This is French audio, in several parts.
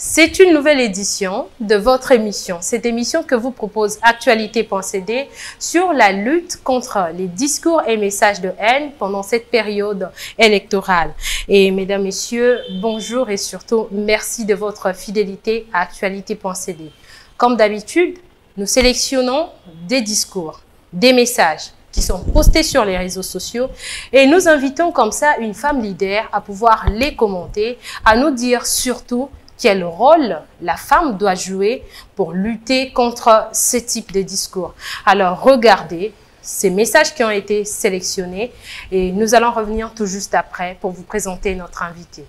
C'est une nouvelle édition de votre émission. Cette émission que vous propose Actualité.cd sur la lutte contre les discours et messages de haine pendant cette période électorale. Et mesdames, messieurs, bonjour et surtout merci de votre fidélité à Actualité.cd. Comme d'habitude, nous sélectionnons des discours, des messages qui sont postés sur les réseaux sociaux et nous invitons comme ça une femme leader à pouvoir les commenter, à nous dire surtout quel rôle la femme doit jouer pour lutter contre ce type de discours. Alors, regardez ces messages qui ont été sélectionnés et nous allons revenir tout juste après pour vous présenter notre invité.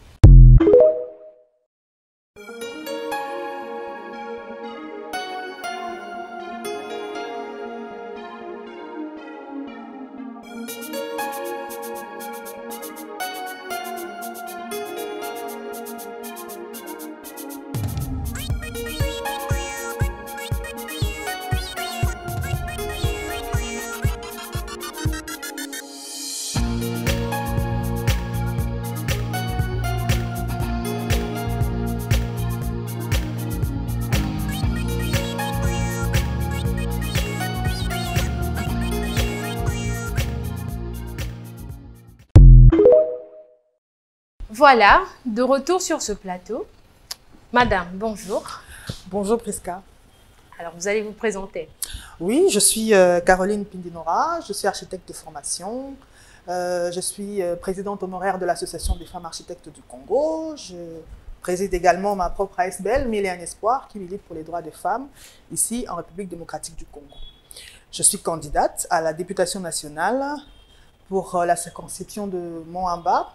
Voilà, de retour sur ce plateau. Madame, bonjour. Bonjour Prisca. Alors, vous allez vous présenter. Oui, je suis Caroline Pindinora, je suis architecte de formation. Je suis présidente honoraire de l'Association des femmes architectes du Congo. Je préside également ma propre ASBL, Mille et un Espoir, qui milite pour les droits des femmes, ici en République démocratique du Congo. Je suis candidate à la députation nationale pour la circonscription de Moamba.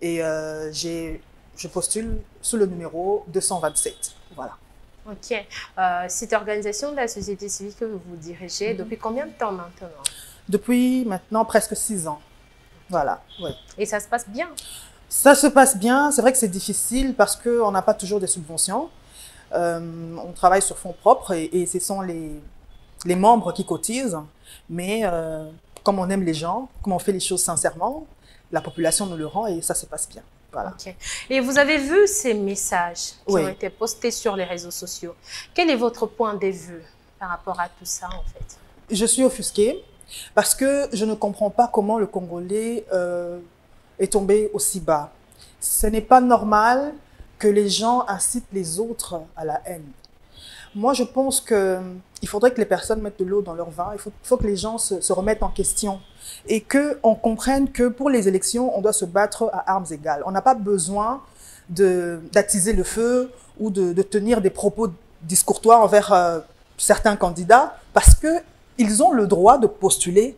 Et je postule sous le numéro 227. Voilà. Ok. Cette organisation de la société civile que vous dirigez, depuis combien de temps maintenant? Depuis maintenant presque 6 ans. Voilà. Ouais. Et ça se passe bien? Ça se passe bien. C'est vrai que c'est difficile parce qu'on n'a pas toujours des subventions. On travaille sur fonds propres et ce sont les membres qui cotisent. Mais comme on aime les gens, comme on fait les choses sincèrement, la population nous le rend et ça se passe bien. Voilà. Okay. Et vous avez vu ces messages qui oui. ont été postés sur les réseaux sociaux. Quel est votre point de vue par rapport à tout ça, en fait? Je suis offusquée parce que je ne comprends pas comment le Congolais est tombé aussi bas. Ce n'est pas normal que les gens incitent les autres à la haine. Moi, je pense qu'il faudrait que les personnes mettent de l'eau dans leur vin. Il faut que les gens se remettent en question et qu'on comprenne que pour les élections, on doit se battre à armes égales. On n'a pas besoin d'attiser le feu ou de tenir des propos discourtois envers certains candidats parce qu'ils ont le droit de postuler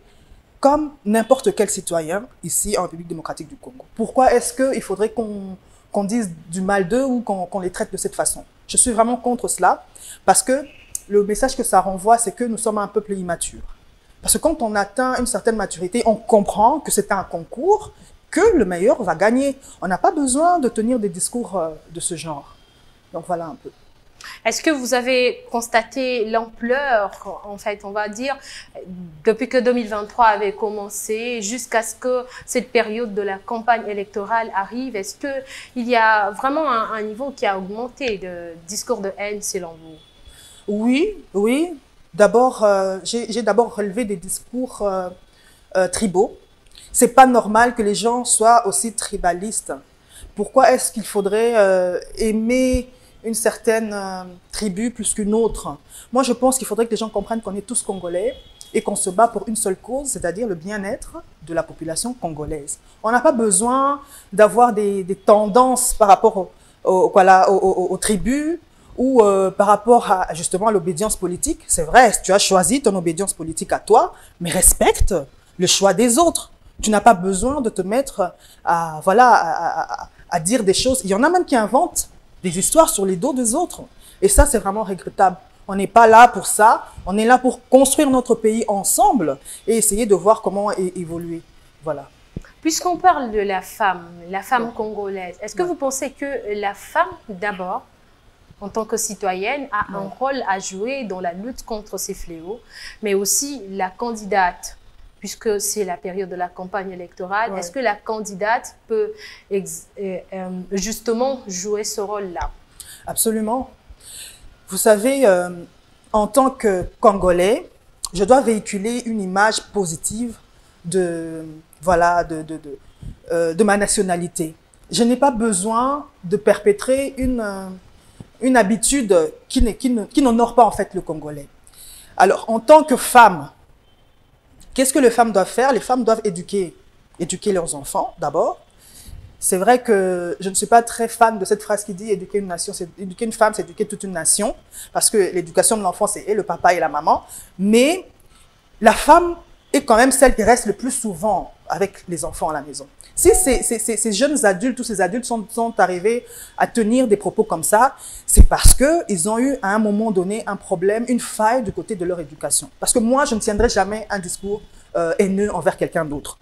comme n'importe quel citoyen ici en République démocratique du Congo. Pourquoi est-ce qu'il faudrait qu'on dise du mal d'eux ou qu'on les traite de cette façon? Je suis vraiment contre cela parce que le message que ça renvoie, c'est que nous sommes un peuple immature. Parce que quand on atteint une certaine maturité, on comprend que c'est un concours, que le meilleur va gagner. On n'a pas besoin de tenir des discours de ce genre. Donc voilà un peu. Est-ce que vous avez constaté l'ampleur, en fait, on va dire, depuis que 2023 avait commencé, jusqu'à ce que cette période de la campagne électorale arrive? Est-ce qu'il y a vraiment un niveau qui a augmenté de discours de haine selon vous? Oui, oui. D'abord, j'ai d'abord relevé des discours tribaux. C'est pas normal que les gens soient aussi tribalistes. Pourquoi est-ce qu'il faudrait aimer une certaine tribu plus qu'une autre? Moi, je pense qu'il faudrait que les gens comprennent qu'on est tous Congolais et qu'on se bat pour une seule cause, c'est-à-dire le bien-être de la population congolaise. On n'a pas besoin d'avoir des tendances par rapport aux tribus ou par rapport à justement à l'obédience politique. C'est vrai, tu as choisi ton obédience politique à toi, mais respecte le choix des autres. Tu n'as pas besoin de te mettre à dire des choses. Il y en a même qui inventent des histoires sur les dos des autres. Et ça, c'est vraiment regrettable. On n'est pas là pour ça. On est là pour construire notre pays ensemble et essayer de voir comment évoluer. Voilà. Puisqu'on parle de la femme congolaise, est-ce que vous pensez que la femme, d'abord, en tant que citoyenne, a un rôle à jouer dans la lutte contre ces fléaux, mais aussi la candidate, puisque c'est la période de la campagne électorale, est-ce que la candidate peut justement jouer ce rôle-là? Absolument. Vous savez, en tant que Congolais, je dois véhiculer une image positive de, voilà, de ma nationalité. Je n'ai pas besoin de perpétrer une habitude qui n'honore pas en fait le Congolais. Alors, en tant que femme, qu'est-ce que les femmes doivent faire? Les femmes doivent éduquer leurs enfants d'abord. C'est vrai que je ne suis pas très fan de cette phrase qui dit éduquer une nation, c'est éduquer une femme, c'est éduquer toute une nation, parce que l'éducation de l'enfant, c'est le papa et la maman, mais la femme est quand même celle qui reste le plus souvent avec les enfants à la maison. Si ces jeunes adultes, tous ces adultes sont arrivés à tenir des propos comme ça, c'est parce qu'ils ont eu à un moment donné un problème, une faille du côté de leur éducation. Parce que moi, je ne tiendrai jamais un discours haineux envers quelqu'un d'autre.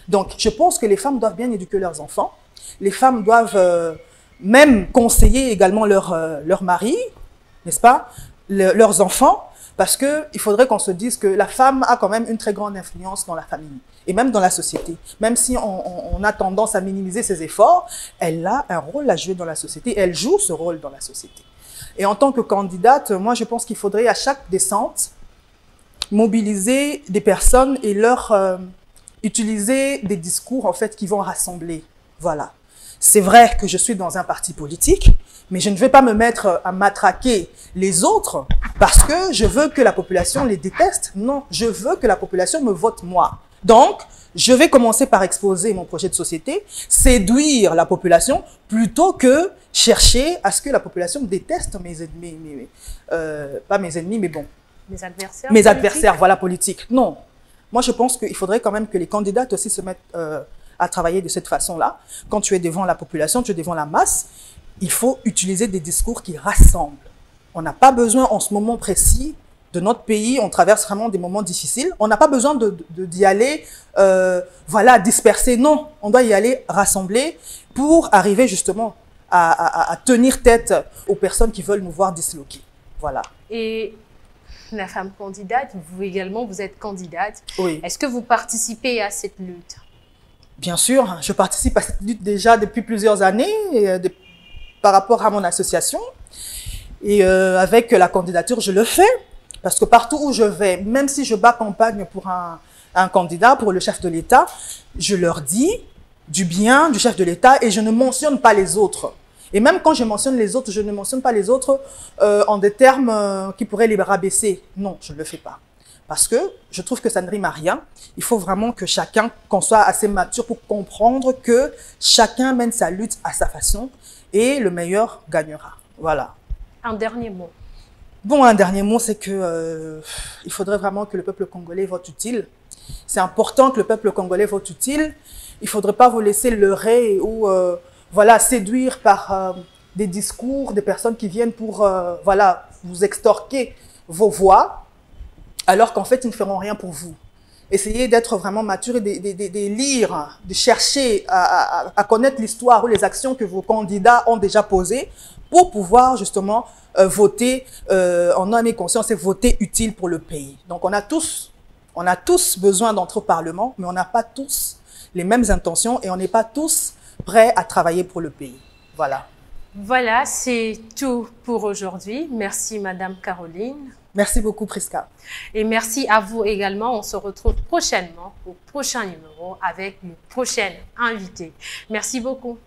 Donc, je pense que les femmes doivent bien éduquer leurs enfants. Les femmes doivent même conseiller également leur mari, n'est-ce pas, leurs enfants, parce qu'il faudrait qu'on se dise que la femme a quand même une très grande influence dans la famille et même dans la société. Même si on a tendance à minimiser ses efforts, elle a un rôle à jouer dans la société, elle joue ce rôle dans la société. Et en tant que candidate, moi je pense qu'il faudrait à chaque descente mobiliser des personnes et leur utiliser des discours en fait qui vont rassembler. Voilà. C'est vrai que je suis dans un parti politique, mais je ne vais pas me mettre à matraquer les autres parce que je veux que la population les déteste. Non, je veux que la population me vote moi. Donc, je vais commencer par exposer mon projet de société, séduire la population, plutôt que chercher à ce que la population déteste mes ennemis, pas mes ennemis, mais bon. Mes adversaires. Mes adversaires, voilà, politiques. Non. Moi, je pense qu'il faudrait quand même que les candidates aussi se mettent à travailler de cette façon-là. Quand tu es devant la population, tu es devant la masse, il faut utiliser des discours qui rassemblent. On n'a pas besoin en ce moment précis de notre pays, on traverse vraiment des moments difficiles, on n'a pas besoin d'y aller, voilà, disperser. Non, on doit y aller rassembler pour arriver justement à tenir tête aux personnes qui veulent nous voir disloquer. Voilà. Et la femme candidate, vous également, vous êtes candidate. Oui. Est-ce que vous participez à cette lutte? Bien sûr, je participe à cette lutte déjà depuis plusieurs années par rapport à mon association. Et avec la candidature, je le fais. Parce que partout où je vais, même si je bats campagne pour un candidat, pour le chef de l'État, je leur dis du bien du chef de l'État et je ne mentionne pas les autres. Et même quand je mentionne les autres, je ne mentionne pas les autres en des termes qui pourraient les rabaisser. Non, je ne le fais pas. Parce que je trouve que ça ne rime à rien. Il faut vraiment que chacun, qu'on soit assez mature pour comprendre que chacun mène sa lutte à sa façon et le meilleur gagnera. Voilà. Un dernier mot. Bon, un dernier mot, c'est que il faudrait vraiment que le peuple congolais vote utile. C'est important que le peuple congolais vote utile. Il ne faudrait pas vous laisser leurrer ou voilà, séduire par des discours, des personnes qui viennent pour voilà, vous extorquer vos voix, alors qu'en fait, ils ne feront rien pour vous. Essayez d'être vraiment mature et de lire, de chercher à connaître l'histoire ou les actions que vos candidats ont déjà posées pour pouvoir justement voter en âme et conscience et voter utile pour le pays. Donc on a tous besoin d'entrer au Parlement, mais on n'a pas tous les mêmes intentions et on n'est pas tous prêts à travailler pour le pays. Voilà. Voilà, c'est tout pour aujourd'hui. Merci Madame Caroline. Merci beaucoup Prisca. Et merci à vous également. On se retrouve prochainement au prochain numéro avec une prochaine invitée. Merci beaucoup.